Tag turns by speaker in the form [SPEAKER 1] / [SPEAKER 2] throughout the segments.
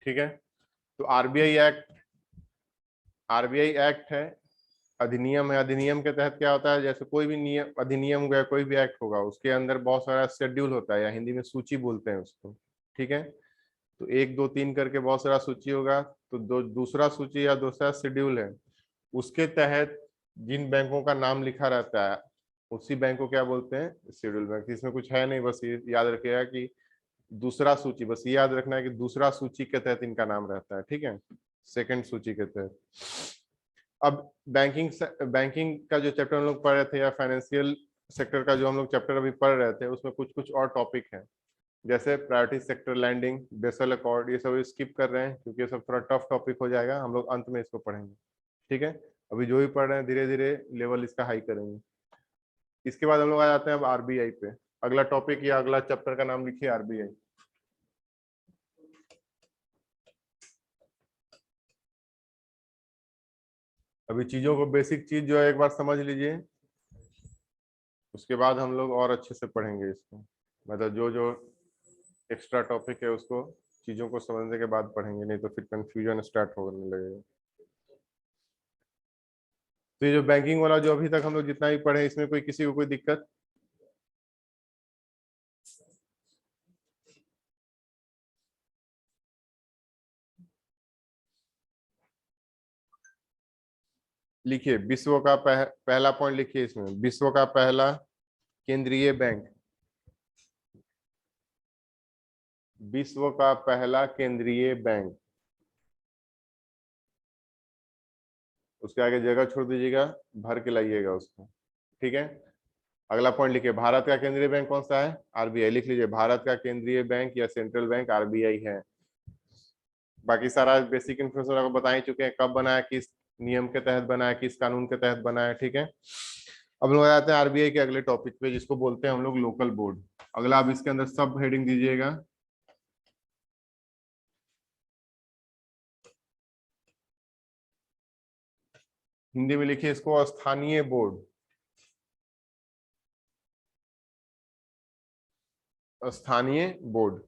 [SPEAKER 1] ठीक है। तो आरबीआई एक्ट है, अधिनियम है। अधिनियम के तहत क्या होता है, जैसे कोई भी नियम, अधिनियम हो गया, कोई भी एक्ट होगा, उसके अंदर बहुत सारा शेड्यूल होता है, या हिंदी में सूची बोलते हैं उसको। ठीक है। तो 1 2 3 करके बहुत सारा सूची होगा, तो दूसरा सूची या दूसरा शेड्यूल है, उसके तहत जिन बैंकों का नाम लिखा रहता है उसी बैंक को क्या बोलते हैं, शेड्यूल बैंक। इसमें कुछ है नहीं, बस ये याद रखिएगा कि दूसरा सूची, बस ये याद रखना है कि दूसरा सूची के तहत इनका नाम रहता है। ठीक है, सेकंड सूची के तहत। अब बैंकिंग का जो चैप्टर हम लोग पढ़ रहे थे, या फाइनेंशियल सेक्टर का जो हम लोग चैप्टर अभी पढ़ रहे थे, उसमें कुछ कुछ और टॉपिक है, जैसे priority sector lending, Basel accord, ये सब स्किप कर रहे हैं क्योंकि ये सब थोड़ा टफ टॉपिक हो जाएगा, हम लोग अंत में इसको पढ़ेंगे। ठीक है, अभी जो भी पढ़ रहे हैं धीरे धीरे लेवल इसका हाई करेंगे। इसके बाद हम लोग आ जाते हैं अब आरबीआई पे। अगला टॉपिक या अगला चैप्टर का नाम लिखिए आरबीआई। अभी चीजों को, बेसिक चीज जो है एक बार समझ लीजिए, उसके बाद हम लोग और अच्छे से पढ़ेंगे इसको। मतलब जो जो एक्स्ट्रा टॉपिक है उसको चीजों को समझने के बाद पढ़ेंगे, नहीं तो फिर कंफ्यूजन स्टार्ट होने लगेगा। तो ये जो बैंकिंग वाला जो अभी तक हम लोग जितना भी पढ़े, इसमें कोई किसी को कोई दिक्कत? लिखिए विश्व का पहला पॉइंट लिखिए इसमें, विश्व का पहला केंद्रीय बैंक। विश्व का पहला केंद्रीय बैंक। उसके आगे जगह छोड़ दीजिएगा, भर के लाइएगा उसको। ठीक है। अगला पॉइंट लिखिए, भारत का केंद्रीय बैंक कौन सा है? आरबीआई। लिख लीजिए, भारत का केंद्रीय बैंक या सेंट्रल बैंक आरबीआई है। बाकी सारा बेसिक इन्फॉर्मेशन आपको बता ही चुके हैं, कब बना है, किस नियम के तहत बना है, किस कानून के तहत बना है। ठीक है। अब लोग आते हैं आरबीआई के अगले टॉपिक पे, जिसको बोलते हैं हम लोग लोकल बोर्ड। अगला आप इसके अंदर सब हेडिंग दीजिएगा। हिंदी में लिखिए इसको स्थानीय बोर्ड। स्थानीय बोर्ड।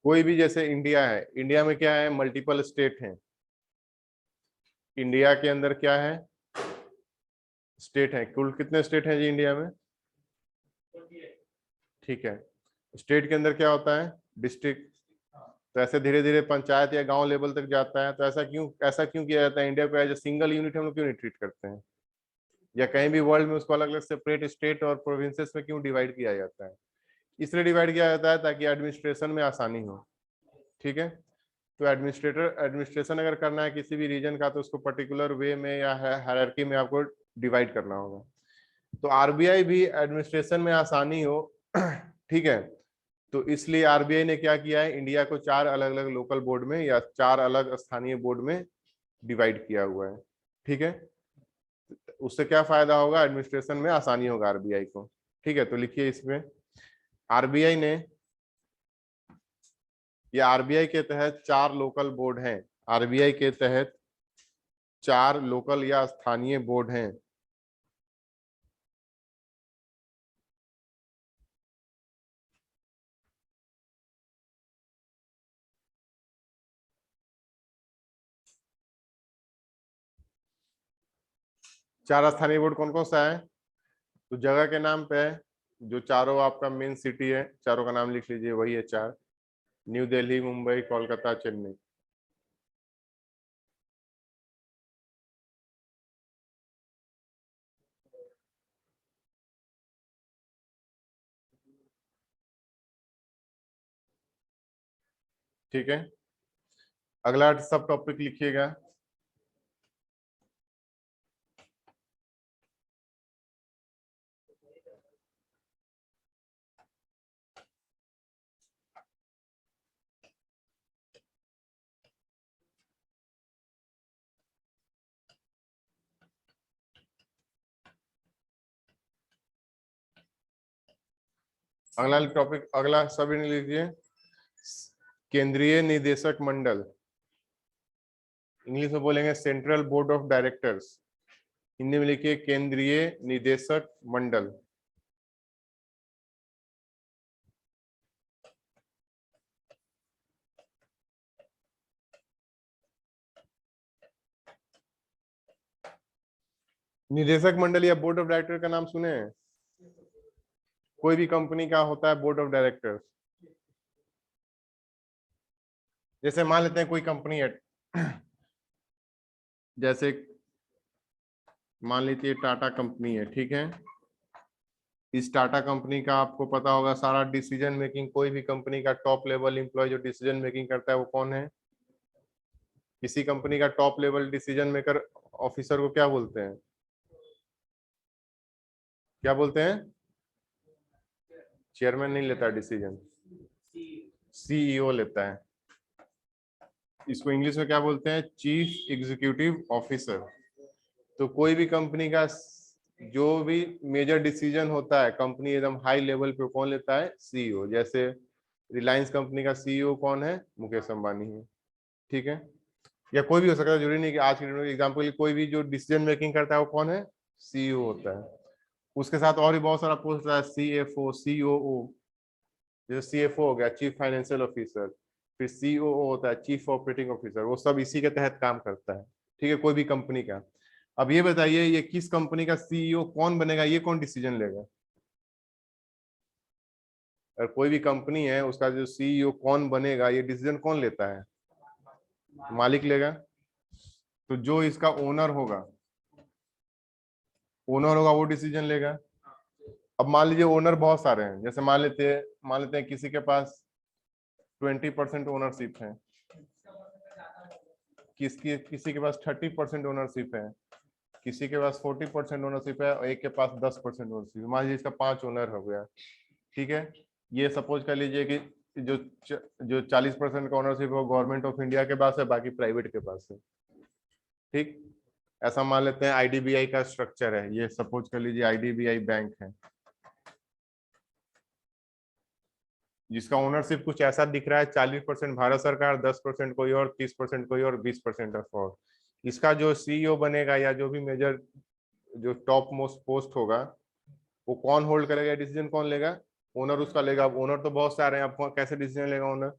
[SPEAKER 1] कोई भी, जैसे इंडिया है, इंडिया में क्या है, मल्टीपल स्टेट हैं। इंडिया के अंदर क्या है, स्टेट है। कुल कितने स्टेट हैं जी इंडिया में? ठीक है। स्टेट के अंदर क्या होता है, डिस्ट्रिक्ट। तो ऐसे धीरे धीरे पंचायत या गांव लेवल तक जाता है। तो ऐसा क्यों किया जाता है, इंडिया को एज ए सिंगल यूनिट हम लोग क्यों नहीं ट्रीट करते हैं, या कहीं भी वर्ल्ड में उसको अलग अलग सेपरेट स्टेट और प्रोविंसेस में क्यों डिवाइड किया जाता है? इसलिए डिवाइड किया जाता है ताकि एडमिनिस्ट्रेशन में आसानी हो। ठीक है। तो एडमिनिस्ट्रेशन अगर करना है किसी भी रीजन का, तो उसको पर्टिकुलर वे में या हायरार्की में आपको डिवाइड करना होगा। तो आरबीआई भी एडमिनिस्ट्रेशन में आसानी हो ठीक है, तो इसलिए आरबीआई ने क्या किया है, इंडिया को 4 अलग अलग लोकल बोर्ड में या 4 अलग स्थानीय बोर्ड में डिवाइड किया हुआ है। ठीक है। उससे क्या फायदा होगा, एडमिनिस्ट्रेशन में आसानी होगा आरबीआई को। ठीक है। तो लिखिए इसमें, आरबीआई ने, ये आरबीआई के तहत 4 लोकल बोर्ड हैं। आरबीआई के तहत 4 लोकल या स्थानीय बोर्ड हैं। चार स्थानीय बोर्ड कौन कौन सा है, तो जगह के नाम पे है, जो चारों आपका मेन सिटी है, चारों का नाम लिख लीजिए, वही है 4। न्यू दिल्ली, मुंबई, कोलकाता, चेन्नई। ठीक है। अगला सब टॉपिक लिखिएगा, अगला टॉपिक, अगला सब लिखिए, केंद्रीय निदेशक मंडल। इंग्लिश में बोलेंगे central board of directors, Hindi में लिखिए केंद्रीय निदेशक मंडल। निदेशक मंडल या बोर्ड ऑफ डायरेक्टर का नाम सुने हैं? कोई भी कंपनी का होता है बोर्ड ऑफ डायरेक्टर्स। जैसे मान लेते हैं कोई कंपनी है, जैसे मान लीजिए टाटा कंपनी है, ठीक है। इस टाटा कंपनी का आपको पता होगा सारा डिसीजन मेकिंग, कोई भी कंपनी का टॉप लेवल एम्प्लॉय जो डिसीजन मेकिंग करता है वो कौन है? किसी कंपनी का top level decision maker officer को क्या बोलते हैं? क्या बोलते हैं? चेयरमैन नहीं लेता डिसीजन, सीईओ लेता है। इसको इंग्लिश में क्या बोलते हैं? Chief executive officer. तो कोई भी कंपनी का जो भी मेजर डिसीजन होता है कंपनी एकदम हाई लेवल पे, कौन लेता है? सीईओ। जैसे रिलायंस कंपनी का सीईओ कौन है? मुकेश अंबानी है, ठीक है। या कोई भी हो सकता है, जरूरी नहीं कि आज के एग्जाम्पल के लिए कोई भी जो डिसीजन मेकिंग करता है वो कौन है? सीईओ होता है। उसके साथ और भी बहुत सारा पोस्ट होता है, सीएफओ, सीओओ। जैसे सीएफओ हो गया चीफ फाइनेंशियल ऑफिसर, फिर सीओओ होता है चीफ ऑपरेटिंग ऑफिसर, वो सब इसी के तहत काम करता है, ठीक है, कोई भी कंपनी का। अब ये बताइए, ये किस कंपनी का सीईओ कौन बनेगा, ये कौन डिसीजन लेगा? अगर कोई भी कंपनी है उसका जो सीईओ कौन बनेगा, ये डिसीजन कौन लेता है? मालिक लेगा। तो जो इसका ओनर होगा वो डिसीजन लेगा। अब मान लीजिए ओनर बहुत सारे हैं, जैसे मान लेते हैं किसी के पास 20% ओनरशिप है, किसी के पास 30% ओनरशिप है, किसी के पास 40% ओनरशिप है, और एक के पास 10% ओनरशिप। मान लीजिए इसका 5 ओनर हो गया, ठीक है। ये सपोज कर लीजिए कि जो जो 40% का ओनरशिप है वो गवर्नमेंट ऑफ इंडिया के पास है, बाकी प्राइवेट के पास है, ठीक। ऐसा मान लेते हैं आईडीबीआई का स्ट्रक्चर है, ये सपोज कर लीजिए आईडीबीआई बैंक है, जिसका ओनरशिप कुछ ऐसा दिख रहा है, 40% भारत सरकार, 10% कोई और, 30% कोई और, 20% ऑफ और। इसका जो सीईओ बनेगा या जो भी मेजर जो टॉप मोस्ट पोस्ट होगा, वो कौन होल्ड करेगा, डिसीजन कौन लेगा? ओनर उसका लेगा। अब ओनर तो बहुत सारे हैं, अब कैसे डिसीजन लेगा ओनर?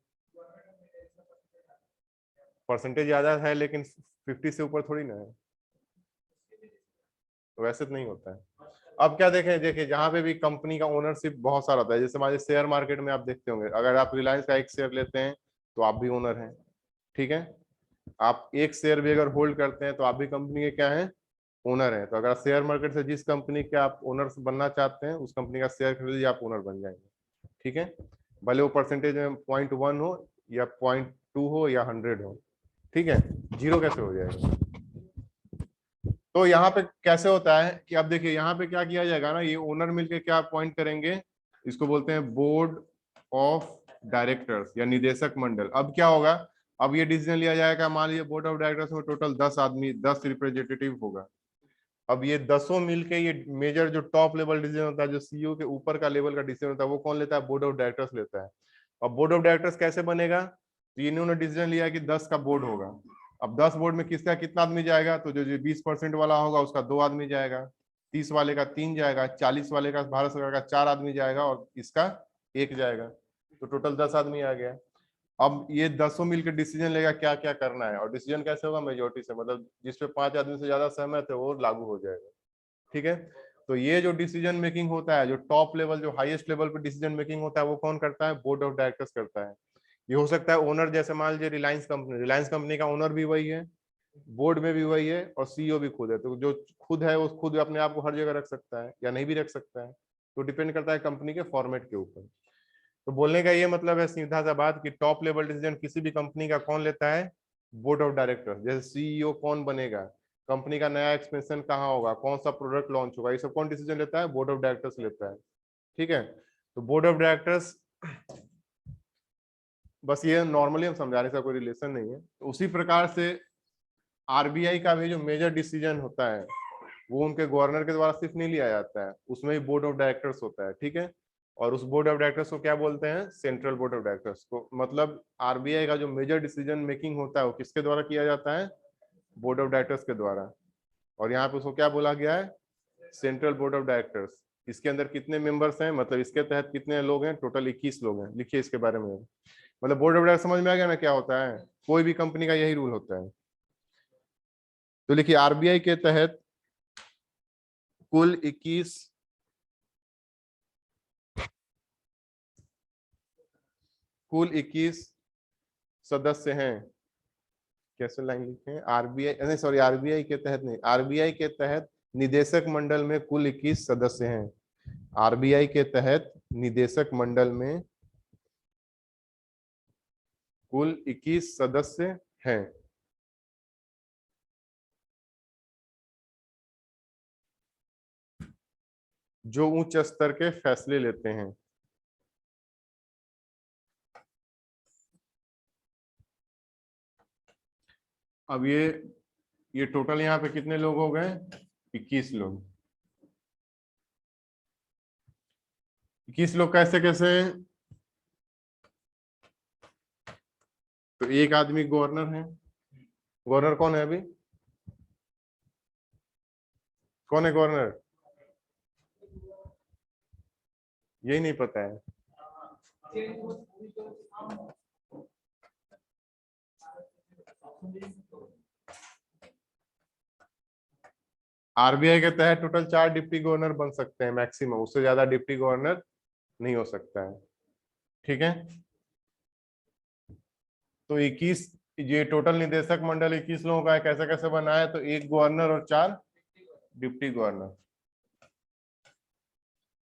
[SPEAKER 1] परसेंटेज ज्यादा है लेकिन 50 से ऊपर थोड़ी ना है, तो वैसे तो नहीं होता है। अब क्या देखें, देखिए जहां पे भी कंपनी का ओनरशिप बहुत सारा होता है, जैसे हमारे शेयर मार्केट में आप देखते होंगे, अगर आप रिलायंस का एक शेयर लेते हैं तो आप भी ओनर हैं, ठीक है। आप एक शेयर भी अगर होल्ड करते हैं तो आप भी कंपनी के क्या है? ओनर है। तो अगर शेयर मार्केट से जिस कंपनी के आप ओनर बनना चाहते हैं उस कंपनी का शेयर खरीद लीजिए, आप ओनर बन जाएंगे, ठीक है। भले वो परसेंटेज में 0.1 हो या 0.2 हो या 100 हो, ठीक है। जीरो कैसे हो जाएगा? तो यहाँ पे कैसे होता है कि अब देखिए यहाँ पे क्या किया जाएगा ना, ये ओनर मिलके क्या अपॉइंट करेंगे, इसको बोलते हैं बोर्ड ऑफ डायरेक्टर्स या निदेशक मंडल। अब क्या होगा, अब ये डिसीजन लिया जाएगा, मान लीजिए बोर्ड ऑफ डायरेक्टर्स में टोटल 10 आदमी, 10 रिप्रेजेंटेटिव होगा। अब ये 10 मिलके ये मेजर जो टॉप लेवल डिसीजन होता है, जो सीईओ के ऊपर का लेवल का डिसीजन होता है, वो कौन लेता है? बोर्ड ऑफ डायरेक्टर्स लेता है। और बोर्ड ऑफ डायरेक्टर्स कैसे बनेगा? तो इन्होंने डिसीजन लिया कि 10 का बोर्ड होगा। अब 10 बोर्ड में किसका कितना आदमी जाएगा? तो जो 20% वाला होगा उसका 2 आदमी जाएगा, 30 वाले का 3 जाएगा, 40 वाले का भारत सरकार का 4 आदमी जाएगा, और इसका 1 जाएगा। तो टोटल 10 आदमी आ गया। अब ये 10 मिलकर डिसीजन लेगा क्या क्या करना है, और डिसीजन कैसे होगा? मेजोरिटी से, मतलब जिसपे 5 आदमी से ज्यादा सहमत है वो लागू हो जाएगा, ठीक है। तो ये जो डिसीजन मेकिंग होता है, जो टॉप लेवल, जो हाईएस्ट लेवल पे डिसीजन मेकिंग होता है, वो कौन करता है? बोर्ड ऑफ डायरेक्टर्स करता है। ये हो सकता है ओनर, जैसे मान लीजिए रिलायंस कंपनी का ओनर भी वही है, बोर्ड में भी वही है, और सीईओ भी खुद है। तो जो खुद है वो खुद अपने आप को हर जगह रख सकता है या नहीं भी रख सकता है, तो डिपेंड करता है कंपनी के फॉर्मेट के ऊपर। तो बोलने का ये मतलब है सीधा सा बात कि टॉप लेवल डिसीजन किसी भी कंपनी का कौन लेता है? Board of director. जैसे सीईओ कौन बनेगा, कंपनी का नया एक्सपेंशन कहाँ होगा, कौन सा प्रोडक्ट लॉन्च होगा, ये सब कौन डिसीजन लेता है? बोर्ड ऑफ डायरेक्टर्स लेता है, ठीक है। तो बोर्ड ऑफ डायरेक्टर्स, बस ये नॉर्मली हम समझाने का कोई रिलेशन नहीं है। तो उसी प्रकार से आरबीआई का भी जो मेजर डिसीजन होता है वो उनके गवर्नर के द्वारा सिर्फ नहीं लिया जाता है, उसमें भी बोर्ड ऑफ डायरेक्टर्स होता है, ठीक है। और उस बोर्ड ऑफ डायरेक्टर्स को क्या बोलते हैं? सेंट्रल बोर्ड ऑफ डायरेक्टर्स को। मतलब आरबीआई का जो मेजर डिसीजन मेकिंग होता है वो किसके द्वारा किया जाता है? बोर्ड ऑफ डायरेक्टर्स के द्वारा। और यहाँ पे उसको क्या बोला गया है? Central board of directors. इसके अंदर कितने मेंबर्स हैं, मतलब इसके तहत कितने लोग हैं? टोटल 21 लोग हैं। लिखिए इसके बारे में। मतलब बोर्ड ऑफ डायरेक्टर्स समझ में आ गया ना क्या होता है? कोई भी कंपनी का यही रूल होता है। तो लिखिए आरबीआई के तहत कुल 21 सदस्य हैं। कैसे लाइन लिखे हैं? आरबीआई नहीं, सॉरी, आरबीआई के तहत नहीं, आरबीआई के तहत निदेशक मंडल में कुल 21 सदस्य हैं। आरबीआई के तहत निदेशक मंडल में कुल 21 सदस्य हैं। जो उच्च स्तर के फैसले लेते हैं। अब ये टोटल यहाँ पे कितने लोग हो गए? 21 लोग। 21 लोग कैसे कैसे? तो एक आदमी गवर्नर है। गवर्नर कौन है अभी? कौन है गवर्नर? यही नहीं पता है। आरबीआई के तहत टोटल 4 डिप्टी गवर्नर बन सकते हैं मैक्सिमम, उससे ज्यादा डिप्टी गवर्नर नहीं हो सकता है। ठीक है, तो 21, ये टोटल निदेशक मंडल 21 लोगों का है। कैसे कैसे बना है? तो एक गवर्नर और 4 डिप्टी गवर्नर।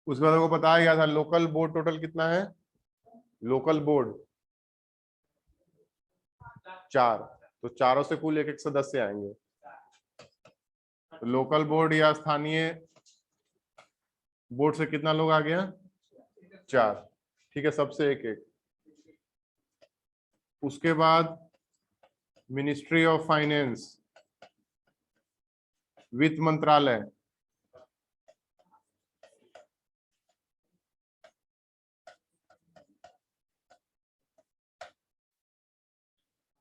[SPEAKER 1] उसके बाद को बताया गया था लोकल बोर्ड टोटल कितना है? लोकल बोर्ड 4, तो चारों से कुल एक एक सदस्य आएंगे। तो लोकल बोर्ड या स्थानीय बोर्ड से कितना लोग आ गया? 4। ठीक है, सबसे एक एक। उसके बाद मिनिस्ट्री ऑफ फाइनेंस, वित्त मंत्रालय,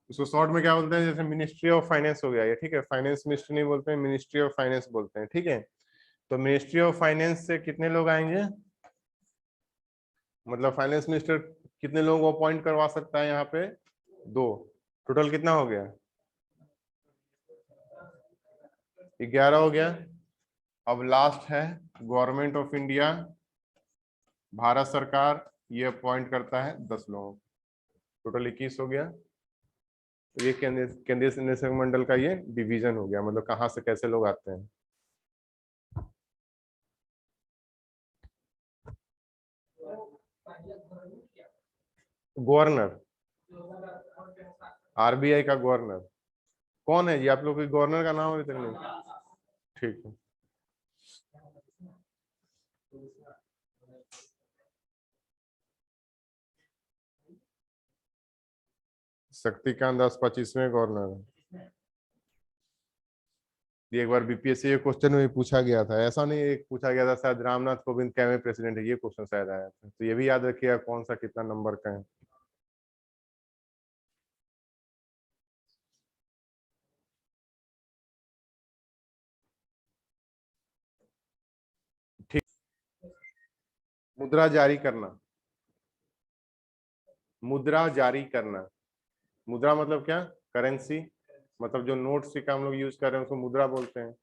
[SPEAKER 1] उसको शॉर्ट में क्या बोलते हैं? जैसे मिनिस्ट्री ऑफ फाइनेंस हो गया ये, ठीक है, फाइनेंस मिनिस्ट्री नहीं बोलते हैं, मिनिस्ट्री ऑफ फाइनेंस बोलते हैं। ठीक है, तो मिनिस्ट्री ऑफ फाइनेंस से कितने लोग आएंगे? मतलब फाइनेंस मिनिस्टर कितने लोगों को अपॉइंट करवा सकता है यहाँ पे? 2। टोटल कितना हो गया? 11 हो गया। अब लास्ट है गवर्नमेंट ऑफ इंडिया, भारत सरकार, ये अपॉइंट करता है 10 लोगों। टोटल 21 हो गया। तो ये केंद्रीय निदेशक मंडल का ये डिवीजन हो गया, मतलब कहाँ से कैसे लोग आते हैं। गवर्नर, आरबीआई का गवर्नर कौन है? ये आप लोग के गवर्नर का नाम अभी तक नहीं? ठीक है, शक्तिकांत दास 25वें गवर्नर है। ये एक बार बीपीएससी के क्वेश्चन में भी पूछा गया था, ऐसा नहीं, एक पूछा गया था शायद रामनाथ कोविंद कैवे प्रेसिडेंट है, ये क्वेश्चन शायद आया था। तो ये भी याद रखिएगा कौन सा कितना नंबर का है। ठीक, मुद्रा जारी करना। मुद्रा जारी करना, मुद्रा मतलब क्या? करेंसी, मतलब जो नोट सिक्का हम लोग यूज कर रहे हैं उसको मुद्रा बोलते हैं।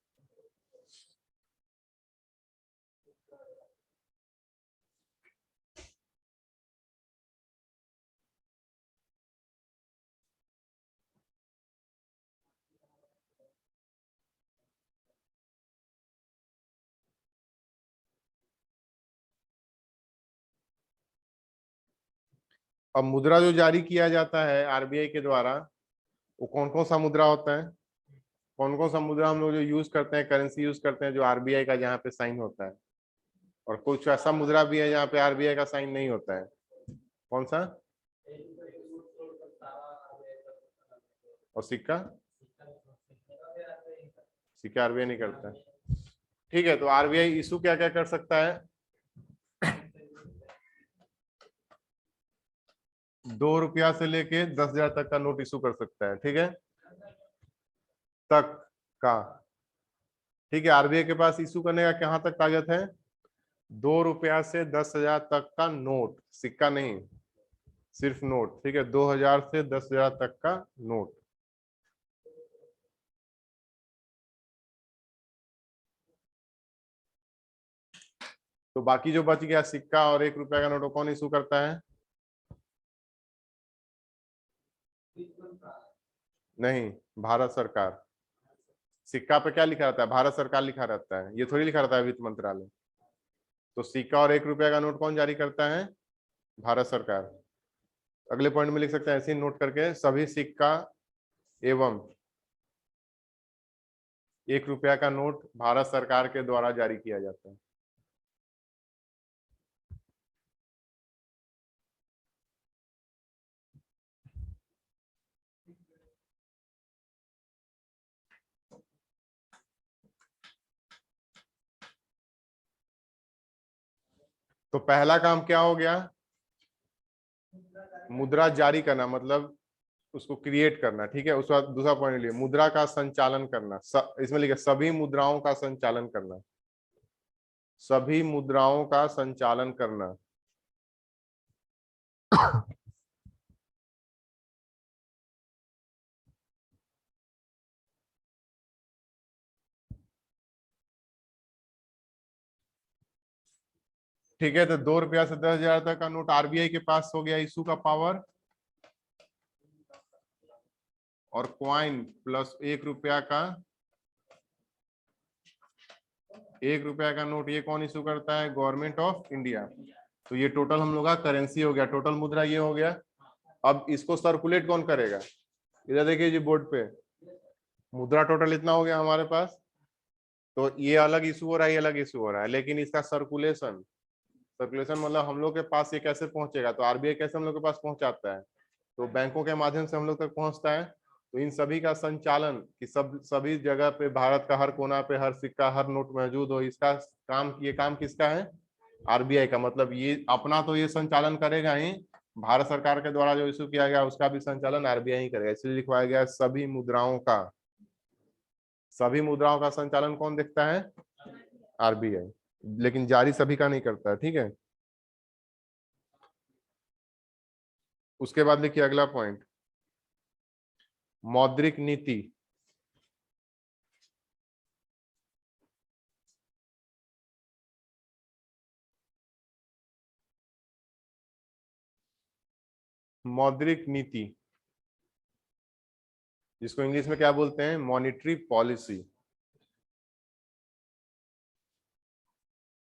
[SPEAKER 1] अब मुद्रा जो जारी किया जाता है आरबीआई के द्वारा, वो कौन कौन सा मुद्रा होता है? कौन कौन सा मुद्रा हम लोग जो यूज करते हैं, करेंसी यूज करते हैं जो आरबीआई का जहाँ पे साइन होता है? और कुछ ऐसा मुद्रा भी है जहाँ पे आरबीआई का साइन नहीं होता है। कौन सा? और सिक्का? सिक्का आरबीआई नहीं करता है। ठीक है, तो आरबीआई इशू क्या क्या कर सकता है? 2 रुपया से लेके 10,000 तक का नोट इशू कर सकता है। ठीक है, तक का। ठीक है, आरबीआई के पास इशू करने का कहाँ तक कागज है? 2 रुपया से 10,000 तक का नोट, सिक्का नहीं, सिर्फ नोट। ठीक है, 2,000 से 10,000 तक का नोट। तो बाकी जो बच गया सिक्का और 1 रुपया का नोट कौन इशू करता है? नहीं, भारत सरकार। सिक्का पे क्या लिखा रहता है? भारत सरकार लिखा रहता है, ये थोड़ी लिखा रहता है वित्त मंत्रालय। तो सिक्का और 1 रुपया का नोट कौन जारी करता है? भारत सरकार। अगले पॉइंट में लिख सकते हैं ऐसे ही नोट करके, सभी सिक्का एवं 1 रुपया का नोट भारत सरकार के द्वारा जारी किया जाता है। तो पहला काम क्या हो गया? मुद्रा जारी करना, मतलब उसको क्रिएट करना, ठीक है। उसके बाद दूसरा पॉइंट लिए मुद्रा का संचालन करना, इसमें लिखा सभी मुद्राओं का संचालन करना, सभी मुद्राओं का संचालन करना। ठीक है, तो 2 रुपया से 10,000 तक का नोट आरबीआई के पास हो गया इशू का पावर, और क्वाइन प्लस 1 रुपया का, 1 रुपया का नोट ये कौन इशू करता है? Government of India. तो ये टोटल हम लोग का करेंसी हो गया, टोटल मुद्रा ये हो गया। अब इसको सर्कुलेट कौन करेगा? इधर देखिए जी बोर्ड पे, मुद्रा टोटल इतना हो गया हमारे पास। तो ये अलग इशू हो रहा है, ये अलग इशू हो रहा है, लेकिन इसका सर्कुलेशन, सर्कुलेशन मतलब हम लोग के पास ये कैसे पहुंचेगा? तो आरबीआई कैसे हम लोग के पास पहुंचाता है? तो बैंकों के माध्यम से हम लोग तक पहुंचता है। तो इन सभी का संचालन, कि सभी जगह पे, भारत का हर कोना पे हर सिक्का हर नोट मौजूद हो, इसका काम, ये काम किसका है? आरबीआई का। मतलब ये अपना तो ये संचालन करेगा ही, भारत सरकार के द्वारा जो इशू किया गया उसका भी संचालन आरबीआई ही करेगा। इसलिए लिखवाया गया सभी मुद्राओं का, सभी मुद्राओं का संचालन कौन देखता है? आरबीआई। लेकिन जारी सभी का नहीं करता है, ठीक है। उसके बाद लिखिए अगला पॉइंट, मौद्रिक नीति। मौद्रिक नीति, जिसको इंग्लिश में क्या बोलते हैं? Monetary policy.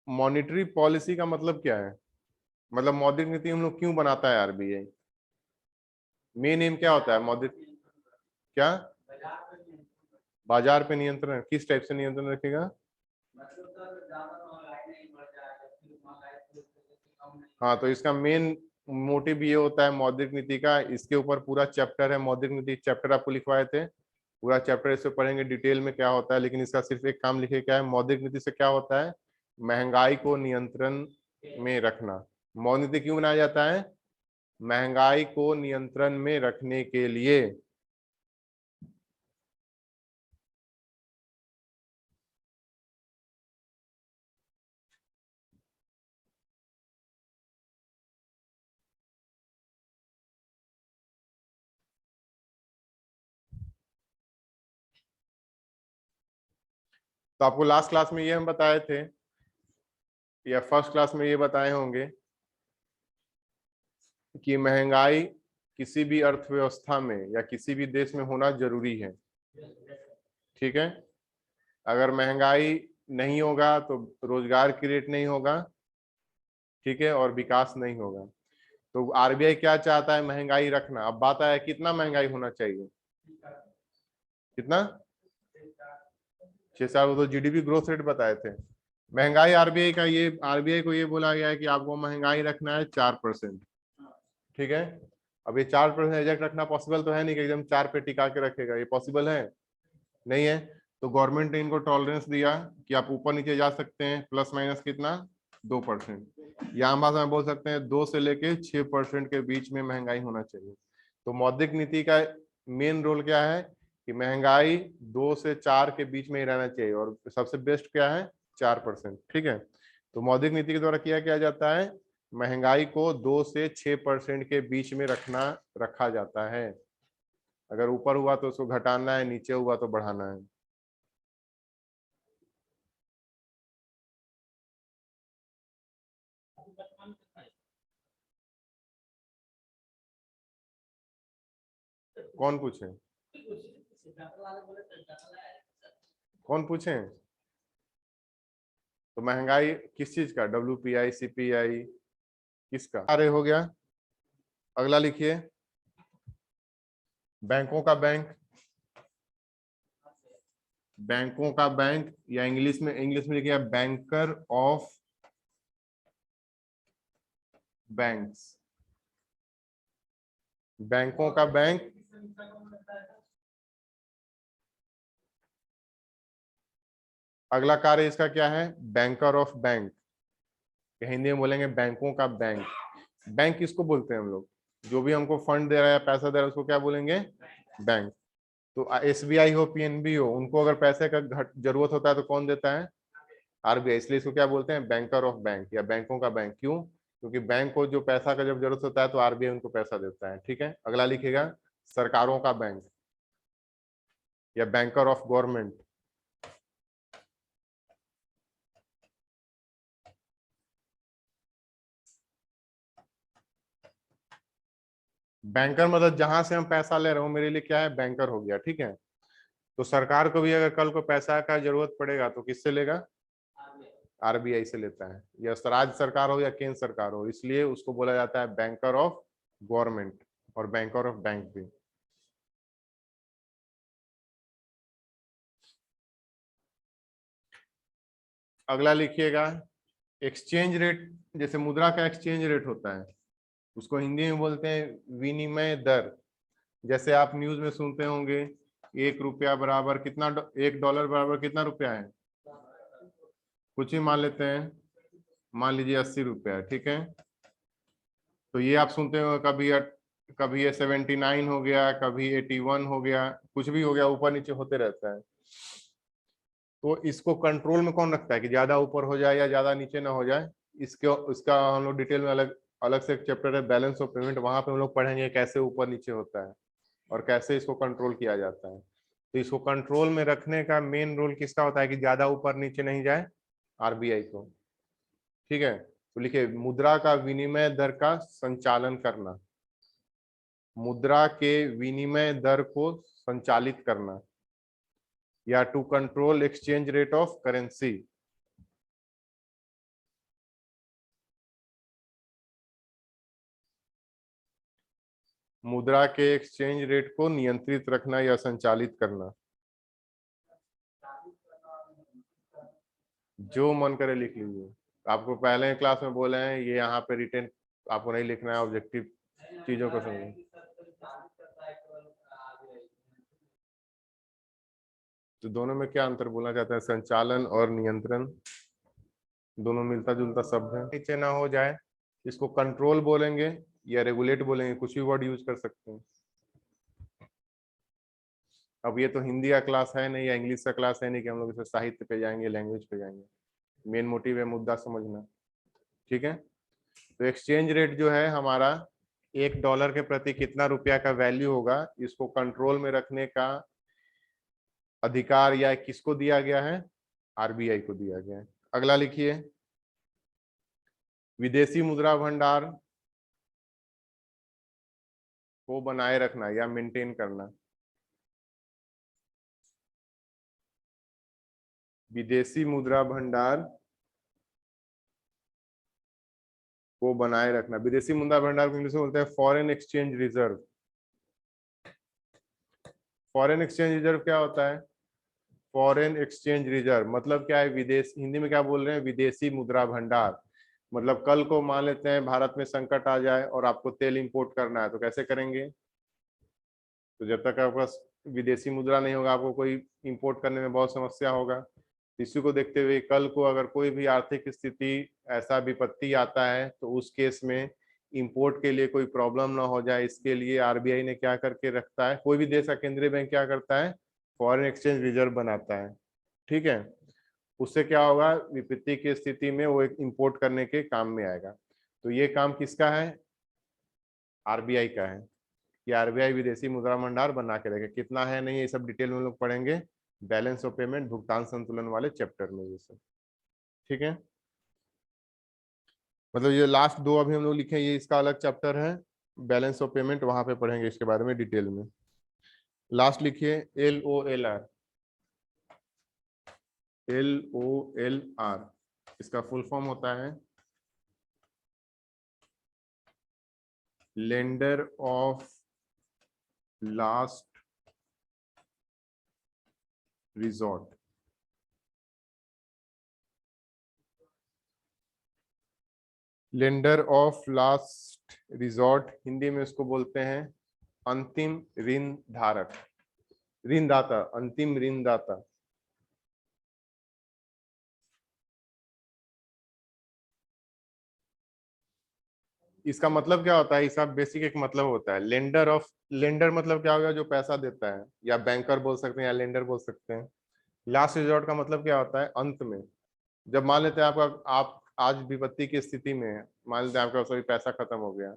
[SPEAKER 1] मॉनिटरी पॉलिसी का मतलब क्या है? मतलब मौद्रिक नीति हम लोग क्यों बनाता है आरबीआई? मेन एम क्या होता है मौद्रिक? क्या? बाजार पे नियंत्रण। किस टाइप से नियंत्रण रखेगा? हाँ, तो इसका मेन मोटिव ये होता है मौद्रिक नीति का। इसके ऊपर पूरा चैप्टर है, मौद्रिक नीति चैप्टर आपको लिखवाए थे, पूरा चैप्टर इसे पढ़ेंगे डिटेल में क्या होता है। लेकिन इसका सिर्फ एक काम लिखे, क्या है मौद्रिक नीति से? क्या होता है? महंगाई को नियंत्रण में रखना। मौद्रिक नीति क्यों बनाया जाता है? महंगाई को नियंत्रण में रखने के लिए। तो आपको लास्ट क्लास में ये हम बताए थे, या फर्स्ट क्लास में ये बताए होंगे, कि महंगाई किसी भी अर्थव्यवस्था में या किसी भी देश में होना जरूरी है, ठीक है। अगर महंगाई नहीं होगा तो रोजगार क्रिएट नहीं होगा, ठीक है, और विकास नहीं होगा। तो आरबीआई क्या चाहता है? महंगाई रखना। अब बात आया कितना महंगाई होना चाहिए? कितना? 6 साल, वो तो जीडीपी ग्रोथ रेट बताए थे। महंगाई आरबीआई का, ये आरबीआई को ये बोला गया है कि आपको महंगाई रखना है 4%, ठीक है। अब ये 4% एग्जैक्ट रखना पॉसिबल तो है नहीं कि एकदम 4 पे टिका के रखेगा, ये पॉसिबल है? नहीं है। तो गवर्नमेंट ने इनको टॉलरेंस दिया कि आप ऊपर नीचे जा सकते हैं, प्लस माइनस कितना? 2%। या हम भाषा में बोल सकते हैं 2 से लेके 6% के बीच में महंगाई होना चाहिए। तो मौद्रिक नीति का मेन रोल क्या है? कि महंगाई 2 से 4 के बीच में ही रहना चाहिए, और सबसे बेस्ट क्या है? 4%, ठीक है। तो मौद्रिक नीति के द्वारा क्या जाता है? महंगाई को 2 से 6% के बीच में रखा जाता है। अगर ऊपर हुआ तो उसको घटाना है, नीचे हुआ तो बढ़ाना है। कौन पूछे? कौन पूछे? तो महंगाई किस चीज का? WPI, CPI, किसका? अरे हो गया। अगला लिखिए, बैंकों का बैंक। बैंकों का बैंक, या इंग्लिश में लिखिए बैंकर ऑफ बैंक्स। बैंकों का बैंक। अगला कार्य इसका क्या है? Banker of bank. हिंदी में बोलेंगे बैंकों का बैंक। बैंक किसको बोलते हैं हम लोग? जो भी हमको फंड दे रहा है या पैसा दे रहा है उसको क्या बोलेंगे? बैंक। तो SBI हो, PNB हो, उनको अगर पैसे का जरूरत होता है तो कौन देता है? RBI। इसलिए इसको क्या बोलते हैं? बैंकर ऑफ बैंक या बैंकों का बैंक। क्यों? क्योंकि बैंक को जो पैसा का जब जरूरत होता है तो RBI उनको पैसा देता है। ठीक है, अगला लिखिएगा, सरकारों का बैंक या बैंकर ऑफ गवर्नमेंट। बैंकर मतलब जहां से हम पैसा ले रहे हो, मेरे लिए क्या है? बैंकर हो गया। ठीक है, तो सरकार को भी अगर कल को पैसा का जरूरत पड़ेगा तो किससे लेगा? RBI से लेता है, या राज्य सरकार हो या केंद्र सरकार हो, इसलिए उसको बोला जाता है बैंकर ऑफ गवर्नमेंट और बैंकर ऑफ बैंक भी। अगला लिखिएगा, एक्सचेंज रेट। जैसे मुद्रा का एक्सचेंज रेट होता है, उसको हिंदी में बोलते हैं विनिमय दर। जैसे आप न्यूज में सुनते होंगे, 1 रुपया बराबर कितना, $1 बराबर कितना रुपया है? कुछ ही मान लेते हैं, मान लीजिए 80 रुपया। ठीक है, तो ये आप सुनते हो, कभी ये 79 हो गया, कभी 81 हो गया, कुछ भी हो गया, ऊपर नीचे होते रहता है। तो इसको कंट्रोल में कौन रखता है कि ज्यादा ऊपर हो जाए या ज्यादा नीचे ना हो जाए? इसका हम लोग डिटेल में अलग अलग से एक चैप्टर है, बैलेंस ऑफ पेमेंट, वहां पे हम लोग पढ़ेंगे कैसे ऊपर नीचे होता है और कैसे इसको कंट्रोल किया जाता है। तो इसको कंट्रोल में रखने का मेन रोल किसका होता है कि ज्यादा ऊपर नीचे नहीं जाए? RBI को। ठीक है, तो लिखिए, मुद्रा का विनिमय दर का संचालन करना। मुद्रा के विनिमय दर को संचालित करना, या to control exchange rate of currency. मुद्रा के एक्सचेंज रेट को नियंत्रित रखना या संचालित करना। जो मन करे लिख लीजिए। आपको पहले क्लास में बोले हैं ये यहाँ पे रिटेन आपको नहीं लिखना है, ऑब्जेक्टिव चीजों को समझिए। तो दोनों में क्या अंतर बोलना चाहते हैं? संचालन और नियंत्रण दोनों मिलता जुलता शब्द है। नीचे ना हो जाए, इसको कंट्रोल बोलेंगे या रेगुलेट बोलेंगे, कुछ भी वर्ड यूज कर सकते हैं। अब ये तो हिंदी का क्लास है नहीं या इंग्लिश का क्लास है नहीं कि हम लोग इसे साहित्य पे जाएंगे, लैंग्वेज पे जाएंगे। मेन मोटिव है मुद्दा समझना। ठीक है, तो एक्सचेंज रेट जो है हमारा, $1 के प्रति कितना रुपया का वैल्यू होगा, इसको कंट्रोल में रखने का अधिकार या किसको दिया गया है? RBI को दिया गया है। अगला लिखिए, विदेशी मुद्रा भंडार को बनाए रखना या मेंटेन करना। विदेशी मुद्रा भंडार को बनाए रखना। विदेशी मुद्रा भंडार को इंग्लिश में बोलते हैं foreign exchange reserve. Foreign exchange reserve क्या होता है? फॉरेन एक्सचेंज रिजर्व मतलब क्या है? विदेश, हिंदी में क्या बोल रहे हैं? विदेशी मुद्रा भंडार। मतलब कल को मान लेते हैं भारत में संकट आ जाए और आपको तेल इंपोर्ट करना है, तो कैसे करेंगे? तो जब तक आपके पास विदेशी मुद्रा नहीं होगा, आपको कोई इंपोर्ट करने में बहुत समस्या होगा। इसी को देखते हुए कल को अगर कोई भी आर्थिक स्थिति ऐसा विपत्ति आता है तो उस केस में इंपोर्ट के लिए कोई प्रॉब्लम ना हो जाए, इसके लिए RBI ने क्या करके रखता है, कोई भी देश का केंद्रीय बैंक क्या करता है? फॉरेन एक्सचेंज रिजर्व बनाता है। ठीक है, उससे क्या होगा? विपत्ति की स्थिति में वो एक इंपोर्ट करने के काम में आएगा। तो ये काम किसका है? RBI का है कि RBI विदेशी मुद्रा भंडार बना के रखे। कितना है नहीं, ये सब डिटेल में लोग पढ़ेंगे बैलेंस ऑफ पेमेंट, भुगतान संतुलन वाले चैप्टर में ये सब। ठीक है, मतलब ये लास्ट दो अभी हम लोग लिखे हैं, ये इसका अलग चैप्टर है, बैलेंस ऑफ पेमेंट, वहां पे पढ़ेंगे इसके बारे में डिटेल में। लास्ट लिखिए LOLR। LOLR इसका फुल फॉर्म होता है lender of last resort. Lender of last resort Hindi में इसको बोलते हैं अंतिम ऋण धारक, ऋणदाता, अंतिम ऋणदाता। इसका मतलब क्या होता है, इसका बेसिक एक मतलब होता है लेंडर ऑफ, लेंडर मतलब क्या होगा, जो पैसा देता है, या बैंकर बोल सकते हैं या लेंडर बोल सकते हैं। लास्ट रिजॉर्ट का मतलब क्या होता है, अंत में। जब मान लेते हैं आपका, आप आज विपत्ति की स्थिति में है, मान लेते हैं आपका सभी पैसा खत्म हो गया,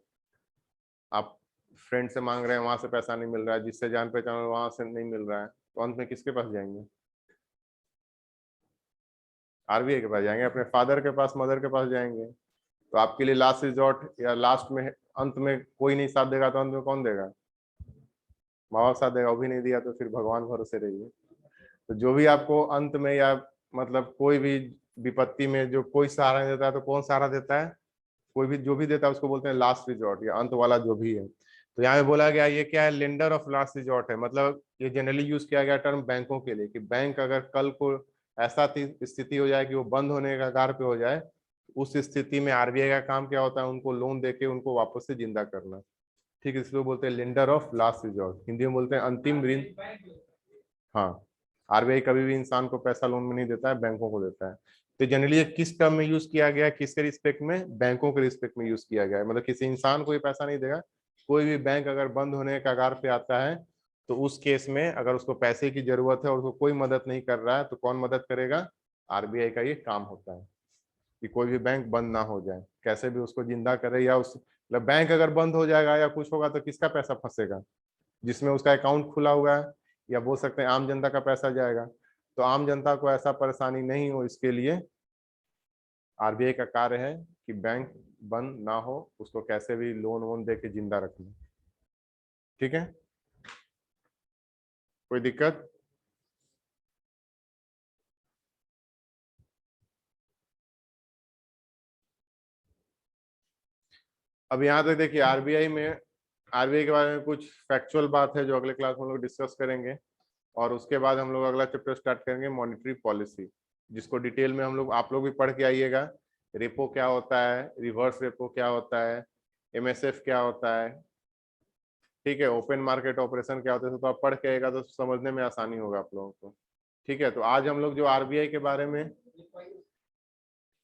[SPEAKER 1] आप फ्रेंड से मांग रहे हैं, वहां से पैसा नहीं मिल रहा है, जिससे जान पहचान वहां से नहीं मिल रहा है, तो अंत में किसके पास जाएंगे, RBI के पास जाएंगे, अपने फादर के पास, मदर के पास जाएंगे। तो आपके लिए लास्ट रिजॉर्ट या लास्ट में, अंत में कोई नहीं साथ देगा तो अंत में कौन देगा, माँ बाप साथ देगा, वो भी नहीं दिया तो फिर भगवान भरोसे रहिए। तो जो भी आपको अंत में, या मतलब कोई भी विपत्ति में जो कोई सहारा नहीं देता है, तो कौन सहारा देता है, कोई भी जो भी देता है उसको बोलते हैं लास्ट रिजॉर्ट, या अंत वाला जो भी है। तो यहाँ पे बोला गया ये क्या है, लेंडर ऑफ लास्ट रिजॉर्ट है। मतलब ये जनरली यूज किया गया टर्म बैंकों के लिए, कि बैंक अगर कल को ऐसा स्थिति हो जाए कि वो बंद होने का कगार पे हो जाए, उस स्थिति में RBI का काम क्या होता है, उनको लोन देके उनको वापस से जिंदा करना। ठीक है, इसलिए बोलते हैं lender of last resort, Hindi में बोलते हैं अंतिम ऋण। हाँ, RBI कभी भी इंसान को पैसा लोन में नहीं देता है, बैंकों को देता है। तो जनरली ये किस टर्म में यूज किया गया है, किसके रिस्पेक्ट में, बैंकों के रिस्पेक्ट में यूज किया गया है। मतलब किसी इंसान को भी पैसा नहीं देगा, कोई भी बैंक अगर बंद होने के कगार पे आता है, तो उस केस में अगर उसको पैसे की जरूरत है और उसको कोई मदद नहीं कर रहा है, तो कौन मदद करेगा, RBI का ये काम होता है कि कोई भी बैंक बंद ना हो जाए, कैसे भी उसको जिंदा करे, या उस मतलब बैंक अगर बंद हो जाएगा या कुछ होगा तो किसका पैसा फंसेगा, जिसमें उसका अकाउंट खुला हुआ है, या बोल सकते हैं आम जनता का पैसा जाएगा। तो आम जनता को ऐसा परेशानी नहीं हो, इसके लिए RBI का कार्य है कि बैंक बंद ना हो, उसको कैसे भी लोन वोन दे के जिंदा रखना। ठीक है, कोई दिक्कत। अब यहाँ तक देखिए, RBI के बारे में कुछ फैक्चुअल बात है जो अगले क्लास में हम लोग डिस्कस करेंगे, और उसके बाद हम लोग अगला चैप्टर स्टार्ट करेंगे मॉनेटरी पॉलिसी, जिसको डिटेल में हम लोग, आप लोग भी पढ़ के आइएगा। रेपो क्या होता है, रिवर्स रेपो क्या होता है, MSF क्या होता है, ठीक है, ओपन मार्केट ऑपरेशन क्या होता है, तो आप पढ़ के आएगा तो समझने में आसानी होगा आप लोगों को। ठीक है, तो आज हम लोग जो RBI के बारे में,